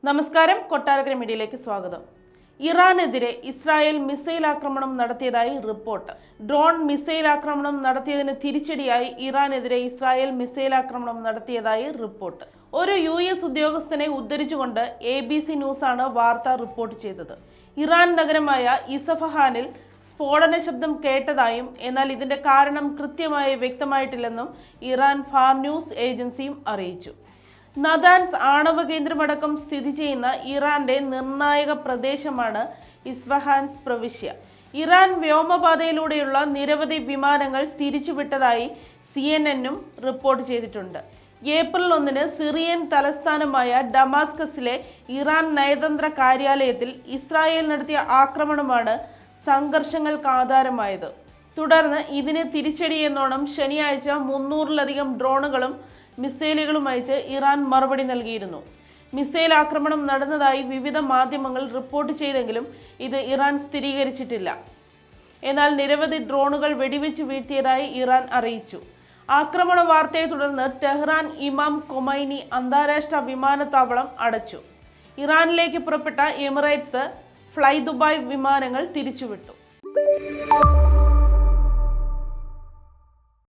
നമസ്കാരം, കൊട്ടാരക്കര മീഡിയയിലേക്ക് സ്വാഗതം. ഇറാനെതിരെ ഇസ്രായേൽ മിസൈൽ ആക്രമണം നടത്തിയതായി റിപ്പോർട്ട്. ഡ്രോൺ മിസൈൽ ആക്രമണം നടത്തിയതിന് തിരിച്ചടിയായി ഇറാനെതിരെ ഇസ്രായേൽ മിസൈൽ ആക്രമണം നടത്തിയതായി റിപ്പോർട്ട്. ഒരു US ഉദ്യോഗസ്ഥനെ ഉദ്ധരിച്ചുകൊണ്ട് ABC ന്യൂസാണ് വാർത്ത റിപ്പോർട്ട് ചെയ്തത്. ഇറാൻ നഗരമായ ഇസഫഹാനിൽ സ്ഫോടന ശബ്ദം കേട്ടതായും എന്നാൽ ഇതിന്റെ കാരണം കൃത്യമായി വ്യക്തമായിട്ടില്ലെന്നും ഇറാൻ ഫാം ന്യൂസ് ഏജൻസിയും അറിയിച്ചു. നദാൻസ് ആണവ കേന്ദ്രമടക്കം സ്ഥിതി ചെയ്യുന്ന ഇറാന്റെ നിർണായക പ്രദേശമാണ് ഇസ്ഫഹാൻസ് പ്രവിശ്യ. ഇറാൻ വ്യോമപാതയിലൂടെയുള്ള നിരവധി വിമാനങ്ങൾ തിരിച്ചുവിട്ടതായി CNN റിപ്പോർട്ട് ചെയ്തിട്ടുണ്ട്. ഏപ്രിൽ 1 സിറിയൻ തലസ്ഥാനമായ ഡമാസ്കസിലെ ഇറാൻ നയതന്ത്ര കാര്യാലയത്തിൽ ഇസ്രായേൽ നടത്തിയ ആക്രമണമാണ് സംഘർഷങ്ങൾക്ക് ആധാരമായത്. തുടർന്ന് ഇതിന് തിരിച്ചടിയെന്നോണം ശനിയാഴ്ച 300-ലധികം ഡ്രോണുകളും മിസൈലുകളും അയച്ച് ഇറാൻ മറുപടി നൽകിയിരുന്നു. മിസൈൽ ആക്രമണം നടന്നതായി വിവിധ മാധ്യമങ്ങൾ റിപ്പോർട്ട് ചെയ്തെങ്കിലും ഇത് ഇറാൻ സ്ഥിരീകരിച്ചിട്ടില്ല. എന്നാൽ നിരവധി ഡ്രോണുകൾ വെടിവെച്ച് വീഴ്ത്തിയതായി ഇറാൻ അറിയിച്ചു. ആക്രമണ വാർത്തയെ തുടർന്ന് ടെഹ്റാൻ ഇമാം കൊമൈനി അന്താരാഷ്ട്ര വിമാനത്താവളം അടച്ചു. ഇറാനിലേക്ക് പുറപ്പെട്ട എമിറേറ്റ്സ്, ഫ്ലൈ ദുബായ് വിമാനങ്ങൾ തിരിച്ചുവിട്ടു.